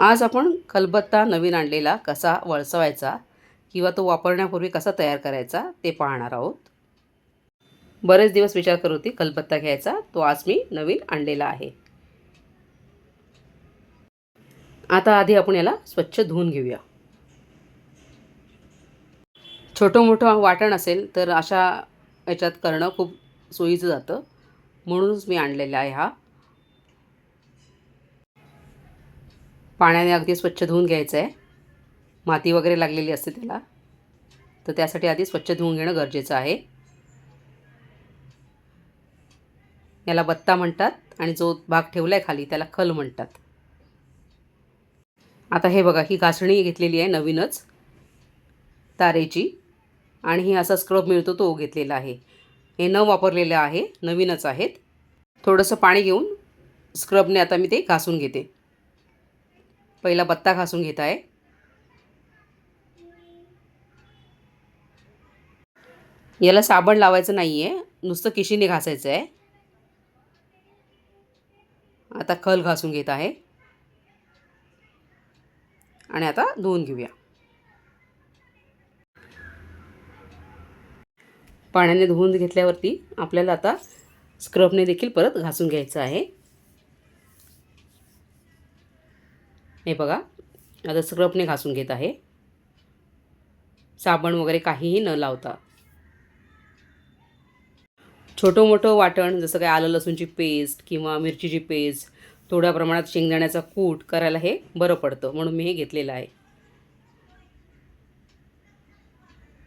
आज आपण खलबत्ता नवीन आणलेला कसा वळसवायचा किंवा तो वापरण्यापूर्वी कसा तयार करायचा ते पाहणार आहोत. बरेच दिवस विचार करत होती खलबत्ता घ्यायचा, तो आज मी नवीन आणलेला आहे. आता आधी आपण याला स्वच्छ धुवून घेऊया. छोटं मोठं वाटण असेल तर अशा याच्यात करणं खूप सोयीचं जातं, म्हणूनच मी आणलेला आहे हा. पाण्याने अगदी स्वच्छ धुवून घ्यायचं आहे. माती वगैरे लागलेली असते त्याला, तर त्यासाठी आधी स्वच्छ धुवून घेणं गरजेचं आहे. याला बत्ता म्हणतात आणि जो भाग ठेवला आहे खाली त्याला खल म्हणतात. आता हे बघा, ही घासणी घेतलेली आहे नवीनच तारेची, आणि ही असा स्क्रब मिळतो तो घेतलेला आहे. हे न वापरलेलं आहे, नवीनच आहेत. थोडंसं पाणी घेऊन स्क्रबने आता मी ते घासून घेते. पहिला बत्ता घासून घेत आहे. याला साबण लावायचं नाही आहे, नुसतं किशीने घासायचं आहे. आता खल घासून घेत आहे आणि आता धुवून घेऊया. पाण्याने धुवून घेतल्यावरती आपल्याला आता स्क्रबने देखील परत घासून घ्यायचं आहे. हे बघा, आता स्क्रबने घासून घेत आहे, साबण वगैरे काहीही न लावता. छोटं मोठं वाटण जसं काय आलं लसूणची पेस्ट किंवा मिरचीची पेस्ट, थोड्या प्रमाणात शेंगदाण्याचा कूट करायला हे बरं पडतं, म्हणून मी हे घेतलेलं आहे.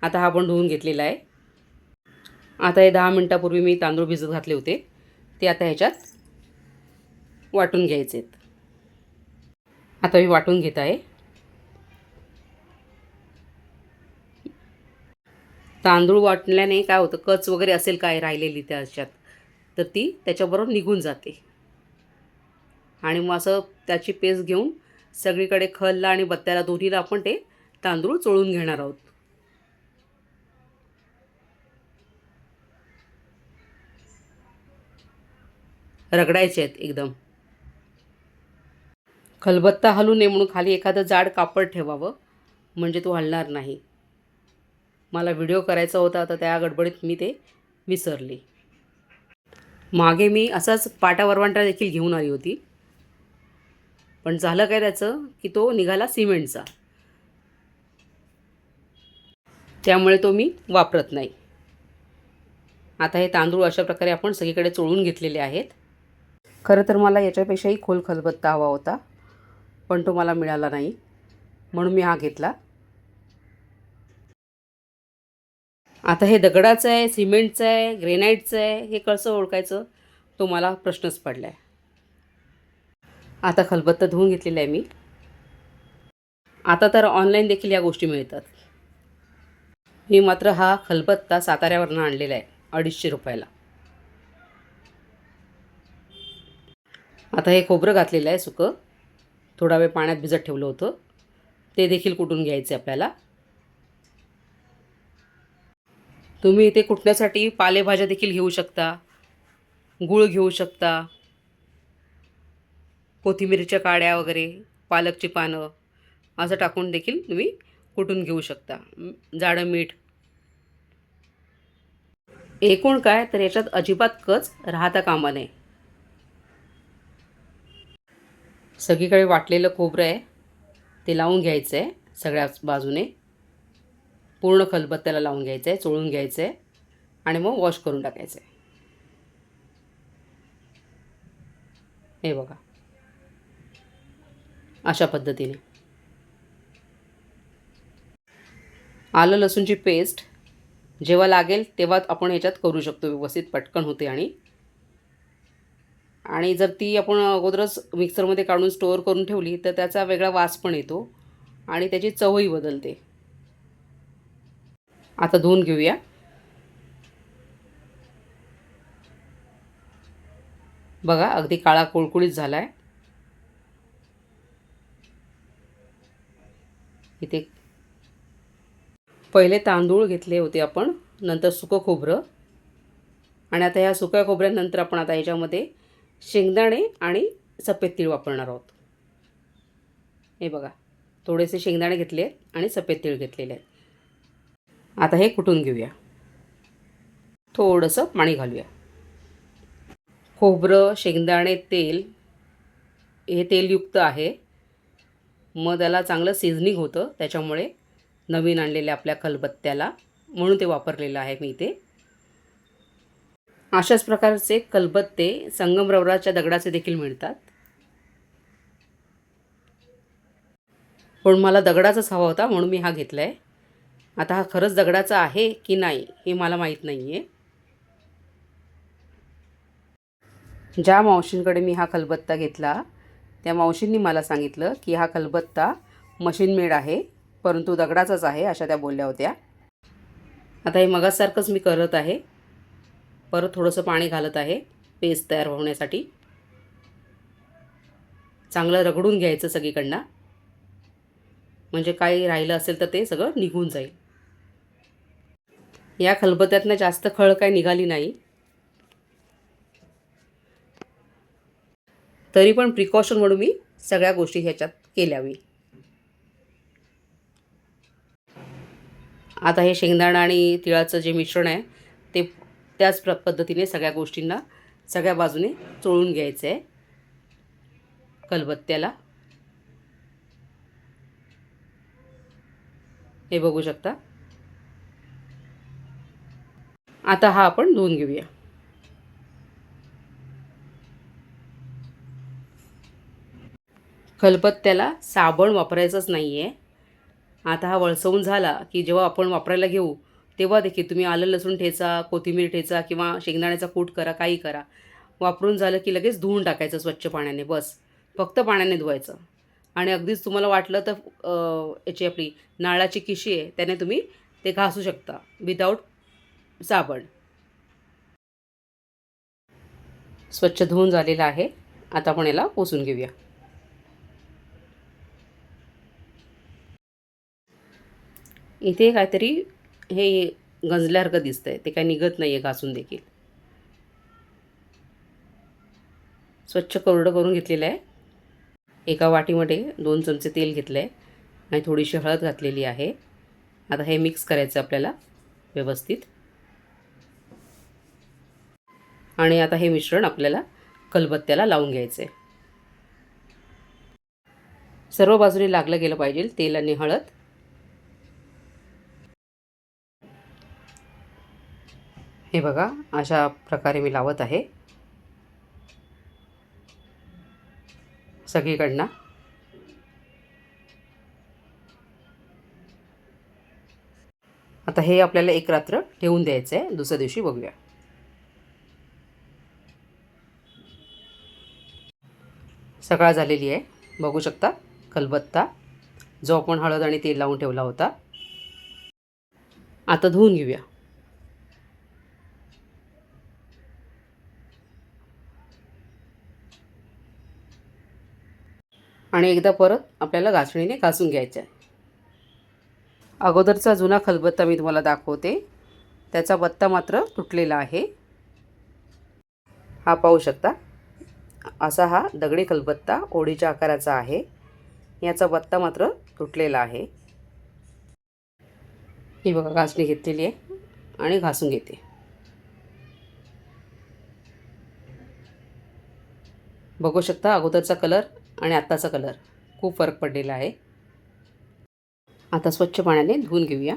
आता हा पण धुवून घेतलेला आहे. आता हे 10 मिनटापूर्वी मी तांदूळ भिजत घातले होते, ते आता ह्याच्यात वाटून घ्यायचे आहेत. आता मी वाटून घेत आहे. तांदूळ वाटल्याने काय होतं, कच वगैरे असेल काय राहिलेली त्याच्यात, तर ती त्याच्याबरोबर निघून जाते. आणि मग असं त्याची पेस्ट घेऊन सगळीकडे खलला आणि बत्त्याला दोन्हीला आपण ते तांदूळ चोळून घेणार आहोत. रगडायचे आहेत एकदम. खलबत्ता हलू नये म्हणून खाली एखादं जाड कापड ठेवावं, म्हणजे तो हलणार नाही. मला व्हिडिओ करायचा होता, तर त्या गडबडीत मी ते विसरली. मागे मी असाच पाटा वरवंटा देखील घेऊन आली होती, पण झालं काय त्याचं की तो निघाला सिमेंटचा, त्यामुळे तो मी वापरत नाही. आता हे तांदूळ अशा प्रकारे आपण सगळीकडे चोळून घेतलेले आहेत. खरं तर मला याच्यापेक्षाही खोल खलबत्ता हवा होता, पण तो मला मिळाला नाही, म्हणून मी हा घेतला. आता हे दगडाचं आहे, सिमेंटचं आहे, ग्रेनाईटचं आहे, हे कसं ओळखायचं, तो मला प्रश्नच पडला आहे. आता खलबत्ता धुवून घेतलेला आहे मी. आता तर ऑनलाईन देखील या गोष्टी मिळतात. मी मात्र हा खलबत्ता साताऱ्यावरून आणलेला आहे 250 रुपयाला. आता हे खोबरं घातलेलं आहे सुकं, थोडा वेळ पाण्यात भिजत ठेवलं होतं, ते देखील कुटून घ्यायचे आपल्याला. तुम्ही इथे कुटण्यासाठी पालेभाज्या देखील घेऊ शकता, गूळ घेऊ शकता, कोथिंबीरच्या काड्या वगैरे, पालकची पानं असं टाकून देखील तुम्ही कुटून घेऊ शकता. जाडं मीठ. एकूण काय तर याच्यात अजिबात कच राहता कामा नये. सगळीकडे वाटलेलं खोबरं आहे ते लावून घ्यायचं आहे सगळ्याच बाजूने. पूर्ण खलबत्त्याला लावून घ्यायचं आहे, चोळून घ्यायचं आहे आणि मग वॉश करून टाकायचं आहे. हे बघा, अशा पद्धतीने. आलं लसूणची पेस्ट जेव्हा लागेल तेव्हा आपण ह्याच्यात करू शकतो, व्यवस्थित पटकन होते. आणि जर ती आपण अगोदरच मिक्सरमध्ये काढून स्टोअर करून ठेवली तर त्याचा वेगळा वास पण येतो आणि त्याची चवही बदलते. आता धुवून घेऊया. बघा, अगदी काळा कुळकुळीत झाला आहे. इथे पहिले तांदूळ घेतले होते आपण, नंतर सुकं खोबरं, आणि आता ह्या सुक्या खोबऱ्यानंतर आपण आता ह्याच्यामध्ये शेंगदाणे आणि सफेद तीळ वापरणार आहोत. हे बघा, थोडेसे शेंगदाणे घेतले आणि सफेद तीळ घेतलेले आहेत. आता हे कुटून घेऊया. थोडंसं पाणी घालूया. खोबरं, शेंगदाणे, तेल हे तेलयुक्त आहे. मग त्याला चांगलं सिझनिंग होतं, त्याच्यामुळे नवीन आणलेल्या आपल्या खलबत्त्याला म्हणून ते वापरलेलं आहे मी इथे. अशाच प्रकारचे खलबत्ते संगमरवराच्या दगडाचे देखील मिळतात. पण मला दगडाचाच हवा होता म्हणून मी हा घेतला आहे. आता हा खरंच दगडाचा आहे की नाही हे मला माहीत नाही आहे. ज्या मावशींकडे मी हा खलबत्ता घेतला त्या मावशींनी मला सांगितलं की हा खलबत्ता मशीन मेड आहे, परंतु दगडाचाच आहे, अशा त्या बोलल्या होत्या. आता हे मगासारखंच मी करत आहे. परत थोडंसं पाणी घालत आहे पेस्ट तयार होण्यासाठी. चांगलं रगडून घ्यायचं सगळीकडनं, म्हणजे काही राहिलं असेल तर ते सगळं निघून जाईल. या खलबत्त्यातनं जास्त खळ काही निघाली नाही, तरी पण प्रिकॉशन म्हणून मी सगळ्या गोष्टी ह्याच्यात केल्यावी. आता हे शेंगदाणा आणि तिळाचं जे मिश्रण आहे ते त्याच पद्धतीने सगळ्या गोष्टींना सगळ्या बाजूने चोळून घ्यायचं आहे खलबत्त्याला. हे बघू शकता. आता हा आपण धुवून घेऊया. खलबत्त्याला साबण वापरायचंच नाही आहे. आता हा वळसवून झाला की जेव्हा आपण वापरायला घेऊ तेव्हा देखील तुम्ही आलं लसूण ठेचा, कोथिंबीर ठेचा किंवा शेंगदाण्याचा कूट करा, काही करा. वापरून झालं की लगेच धुवून टाकायचं स्वच्छ पाण्याने. बस फक्त पाण्याने धुवायचं. आणि अगदीच तुम्हाला वाटलं तर याची आपली नारळाची किशी आहे त्याने तुम्ही ते घासू शकता विदाऊट साबण. स्वच्छ धुवून झालेलं आहे. आता आपण याला पुसून घेऊया. इथे काहीतरी हे गंजल्यासारखं दिसतंय, ते काही निघत नाही आहे घासून देखील. स्वच्छ कोरडं करून घेतलेलं आहे. एका वाटीमध्ये 2 चमचे तेल घेतलं आहे आणि थोडीशी हळद घातलेली आहे. आता हे मिक्स करायचं आपल्याला व्यवस्थित. आणि आता हे मिश्रण आपल्याला खलबत्त्याला लावून घ्यायचं आहे. सर्व बाजूने लागलं गेलं पाहिजे तेल आणि हळद. हे बघा, अशा प्रकारे मी लावत आहे सगळीकडनं. आता हे आपल्याला एक रात्र ठेवून द्यायचं आहे. दुसऱ्या दिवशी बघूया. सकाळ झालेली आहे, बघू शकता. खलबत्ता जो आपण हळद आणि तेल लावून ठेवला होता आता धुवून घेऊया. आणि एकदा परत आपल्याला घासणीने घासून घ्यायचं आहे. अगोदरचा जुना खलबत्ता मी तुम्हाला दाखवते. त्याचा बत्ता मात्र तुटलेला आहे. हा पाहू शकता. असा हा दगडी खलबत्ता ओळीच्या आकाराचा आहे. याचा बत्ता मात्र तुटलेला आहे. ही बघा, घासणी घेतलेली आहे आणि घासून घेते. बघू शकता अगोदरचा कलर आणि आत्ताचा कलर खूप फरक पडलेला आहे. आता स्वच्छ पाण्याने धुवून घेऊया.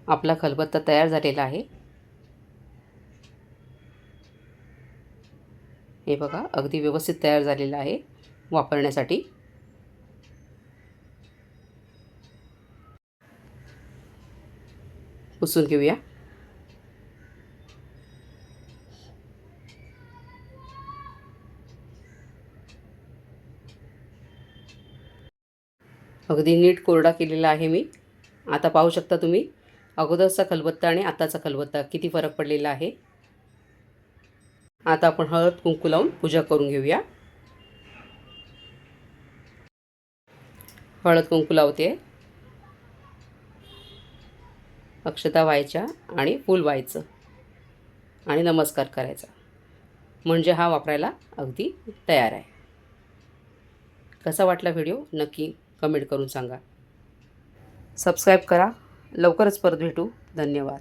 आपला खलबत्ता तयार झालेला आहे. हे बघा, अगदी व्यवस्थित तयार झालेला आहे वापरण्यासाठी. पुसून घेऊया. अगदी नीट कोरडा केलेला आहे मी. आता पाहू शकता तुम्ही अगोदरचा खलबत्ता आणि आताचा खलबत्ता किती फरक पडलेला आहे. आता आपण हळद कुंकू लावून पूजा करून घेऊया. हळद कुंकू लावते. अक्षता व्हायच्या आणि फूल व्हायचं आणि नमस्कार करायचा. म्हणजे हा वापरायला अगदी तयार आहे. कसा वाटला व्हिडिओ नक्की कमेंट करून सांगा. सबस्क्राईब करा. लवकरच परत भेटू. धन्यवाद.